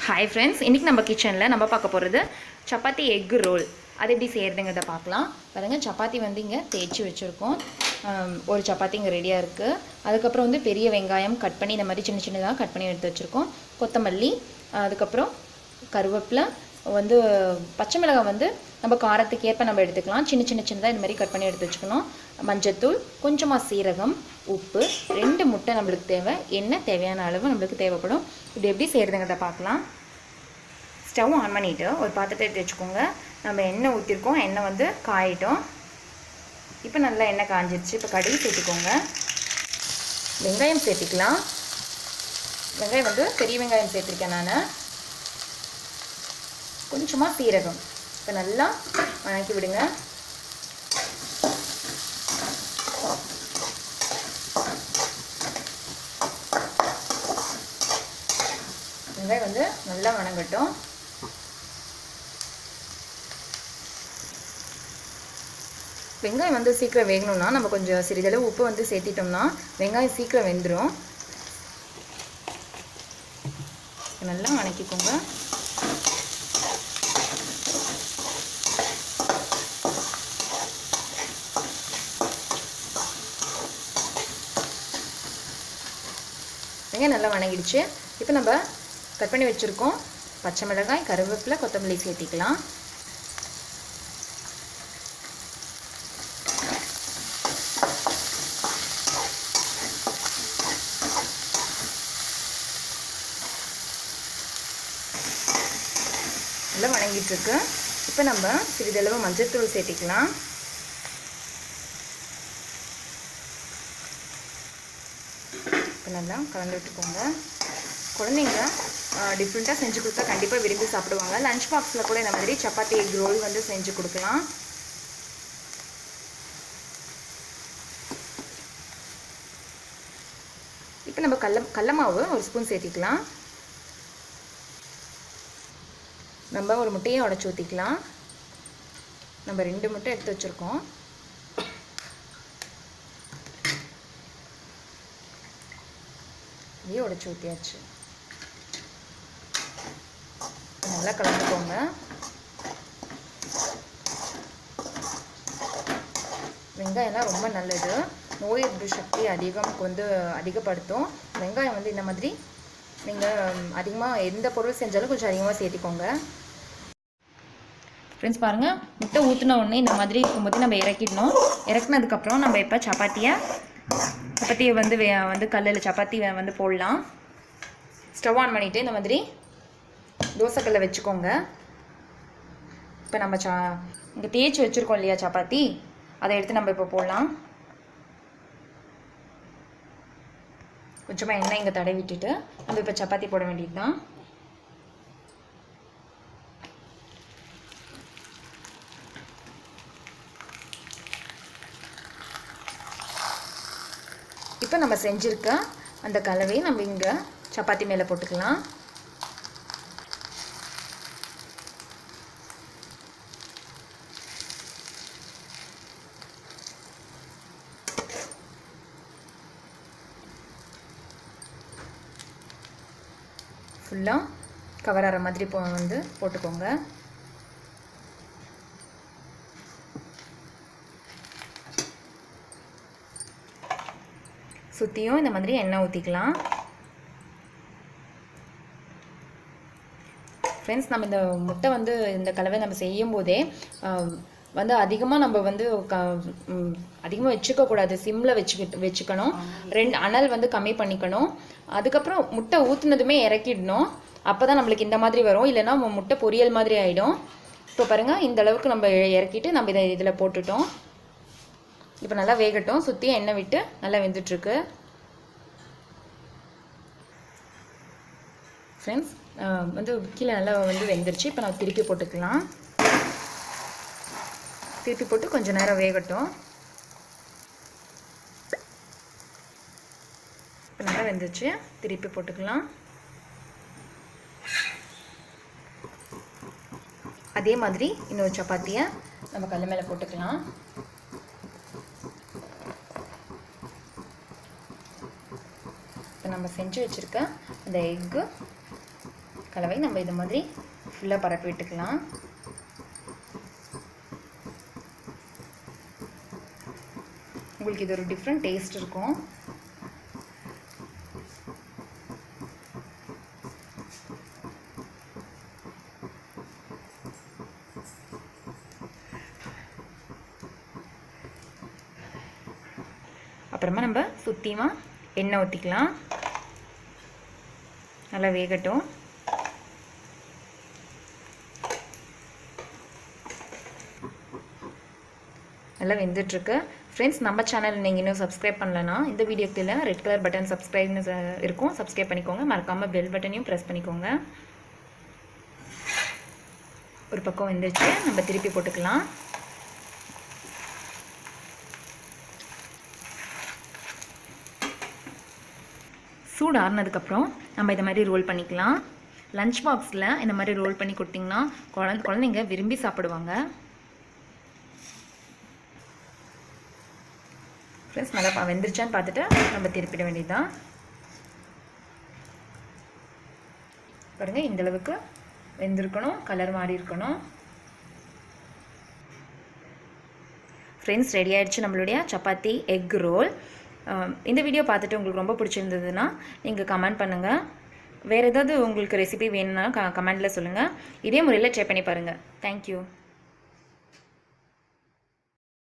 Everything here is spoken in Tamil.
ஹாய் ஃப்ரெண்ட்ஸ், இன்றைக்கி நம்ம கிச்சனில் நம்ம பார்க்க போகிறது சப்பாத்தி எக் ரோல். அது எப்படி செய்கிறதுங்கிறத பார்க்கலாம். பாருங்கள், சப்பாத்தி வந்து இங்கே தேய்ச்சி வச்சுருக்கோம். ஒரு சப்பாத்தி இங்கே ரெடியாக இருக்குது. அதுக்கப்புறம் வந்து பெரிய வெங்காயம் கட் பண்ணி இந்த மாதிரி சின்ன சின்னதாக கட் பண்ணி எடுத்து வச்சுருக்கோம். கொத்தமல்லி, அதுக்கப்புறம் கருவேப்பிலை, வந்து பச்சை மிளகாய் வந்து நம்ம காரத்துக்கு ஏற்ப நம்ம எடுத்துக்கலாம். சின்னதாக இந்த மாதிரி கட் பண்ணி எடுத்து வச்சுக்கணும். மஞ்சத்தூள், கொஞ்சமாக சீரகம், உப்பு, 2 முட்டை நம்மளுக்கு தேவை, எண்ணெய் தேவையான அளவு நம்மளுக்கு தேவைப்படும். இது எப்படி செய்கிறதுங்கிறத பார்க்கலாம். ஸ்டவ் ஆன் பண்ணிவிட்டு ஒரு பாத்திரத்தை எடுத்து வச்சுக்கோங்க. நம்ம எண்ணெய் ஊற்றிருக்கோம். எண்ணெய் வந்து காயிட்டோம். இப்போ நல்லா எண்ணெய் காஞ்சிருச்சு. இப்போ கடுகு சேர்த்துக்கோங்க. வெங்காயம் சேர்த்துக்கலாம். வெங்காயம் வந்து பெரிய வெங்காயம் சேர்த்துருக்கேன் நான். கொஞ்சமாக சீரகம். இப்போ நல்லா வணக்கி விடுங்க. வெங்காயம் வந்து நல்லா வணங்கட்டும். வெங்காயம் வந்து சீக்கிரம் வேகணும்னா நம்ம கொஞ்சம் சிறிதளவு உப்பு வந்து சேர்த்திட்டோம்னா வெங்காயம் சீக்கிரம் வெந்துடும். நல்லா வணக்கிக்கோங்க. வெங்காயம் நல்லா வணங்கிடுச்சு. இப்போ நம்ம கட் பண்ணி வச்சுருக்கோம் பச்சை மிளகாய், கருவேப்பிலை, கொத்தமல்லி சேர்த்திக்கலாம். நல்லா வணங்கிட்டுருக்கு. இப்போ நம்ம சிறிதளவு மஞ்சத்தூள் சேர்த்திக்கலாம். இப்போ நல்லா கலந்து விட்டுக்கோங்க. குழந்தைங்க டிஃப்ரெண்ட்டாக செஞ்சு கொடுத்தா கண்டிப்பாக விரும்பி சாப்பிடுவாங்க. லஞ்ச் பாக்ஸில் கூட இந்த மாதிரி சப்பாத்தி எக் ரோல் வந்து செஞ்சு கொடுக்கலாம். இப்போ நம்ம கடல மாவு ஒரு ஸ்பூன் சேர்த்திக்கலாம். நம்ம ஒரு முட்டையை உடைச்சி ஊற்றிக்கலாம். நம்ம 2 முட்டை எடுத்து வச்சுருக்கோம். இதையே உடைச்சி ஊற்றியாச்சு. நல்லா கலந்துக்கோங்க. வெங்காயம்லாம் ரொம்ப நல்லது. நோய் எதிர்ப்பு சக்தி அதிகப்படுத்தும். வெங்காயம் வந்து இந்த மாதிரி நீங்கள் அதிகமாக எந்த பொருள் செஞ்சாலும் கொஞ்சம் அதிகமாக சேர்த்திக்கோங்க. ஃப்ரெண்ட்ஸ் பாருங்கள், முட்டை ஊற்றின உடனே இந்த மாதிரி இருக்கும்போது நம்ம இறக்கிடணும். இறக்குனதுக்கப்புறம் நம்ம இப்போ சப்பாத்தியை வந்து கல்லில் சப்பாத்தி வந்து போடலாம். ஸ்டவ் ஆன் பண்ணிவிட்டு இந்த மாதிரி தோசைக்கல்லை வச்சுக்கோங்க. இப்போ நம்ம இங்கே தேய்ச்சி வச்சுருக்கோம் இல்லையா சப்பாத்தி, அதை எடுத்து நம்ம இப்போ போடலாம். கொஞ்சமாக எண்ணெய் இங்கே தடவி விட்டுட்டு நம்ம இப்போ சப்பாத்தி போட வேண்டியது தான். இப்போ நம்ம செஞ்சுருக்க அந்த கலவையை நம்ம இங்கே சப்பாத்தி மேலே போட்டுக்கலாம். ஃபுல்லாக கவர் ஆகிற மாதிரி வந்து போட்டுக்கோங்க. சுற்றியும் இந்த மாதிரி எண்ணெய் ஊற்றிக்கலாம். ஃப்ரெண்ட்ஸ், நம்ம இந்த முட்டை வந்து இந்த கலவை நம்ம செய்யும் போதே வந்து அதிகமாக நம்ம வந்து அதிகமாக வச்சுக்கக்கூடாது. சிம்மில் வச்சுக்கணும். அனல் வந்து கம்மி பண்ணிக்கணும். அதுக்கப்புறம் முட்டை ஊற்றுனதுமே இறக்கிடணும். அப்போ தான் நம்மளுக்கு இந்த மாதிரி வரும். இல்லைன்னா முட்டை பொரியல் மாதிரி ஆகிடும். இப்போ பாருங்கள், இந்த அளவுக்கு நம்ம இறக்கிட்டு நம்ம இதில் போட்டுட்டோம். இப்போ நல்லா வேகட்டும். சுற்றி எண்ணெய் விட்டு நல்லா வெந்துட்டுருக்கு. ஃப்ரெண்ட்ஸ், வந்து கீழே நல்லா வந்து வெந்துருச்சு. இப்போ நம்ம திருப்பி போட்டுக்கலாம். திருப்பி போட்டு கொஞ்சம் நேரம் வேகட்டும். இப்போ நல்லா வெந்துருச்சு. திருப்பி போட்டுக்கலாம். அதே மாதிரி இன்னொரு சப்பாத்தியை நம்ம கல் மேலே போட்டுக்கலாம். இப்போ நம்ம செஞ்சு வச்சுருக்க அந்த எக்கு கலவை நம்ம இது மாதிரி ஃபுல்லாக பரப்பி விட்டுக்கலாம். உங்களுக்கு இது ஒரு டிஃப்ரெண்ட் டேஸ்ட் இருக்கும். அப்புறமா நம்ம சுத்தியமாக எண்ணெய் ஊற்றிக்கலாம். நல்லா வேகட்டும். நல்லா வெந்துட்டுருக்கு. ஃப்ரெண்ட்ஸ், நம்ம சேனல் நீங்கள் இன்னும் சப்ஸ்கிரைப் பண்ணலன்னா இந்த வீடியோக்கு இல்லை ரெட் கலர் பட்டன் சப்ஸ்கிரைப்னு இருக்கும், சப்ஸ்கிரைப் பண்ணிக்கோங்க. மறக்காமல் பெல் பட்டனையும் ப்ரெஸ் பண்ணிக்கோங்க. ஒரு பக்கம் வெந்துருச்சு, நம்ம திருப்பி போட்டுக்கலாம். சூடு ஆறுனதுக்கப்புறம் நம்ம இதை மாதிரி ரோல் பண்ணிக்கலாம். லஞ்ச் பாக்ஸில் இந்த மாதிரி ரோல் பண்ணி கொடுத்திங்கன்னா குழந்தைங்க விரும்பி சாப்பிடுவாங்க. ஃப்ரெண்ட்ஸ், நல்லா வெந்துருச்சான்னு பார்த்துட்டு நம்ம திருப்பிட வேண்டியதுதான். பாருங்கள், இந்தளவுக்கு வெந்திருக்கணும், கலர் மாறி இருக்கணும். ஃப்ரெண்ட்ஸ், ரெடி ஆகிடுச்சு நம்மளுடைய சப்பாத்தி எக் ரோல். இந்த வீடியோ பார்த்துட்டு உங்களுக்கு ரொம்ப பிடிச்சிருந்ததுன்னா நீங்கள் கமெண்ட் பண்ணுங்கள். வேறு ஏதாவது உங்களுக்கு ரெசிபி வேணும்னா கமெண்ட்டில் சொல்லுங்கள். இதே முறையில் ட்ரை பண்ணி பாருங்கள். தேங்க்யூ.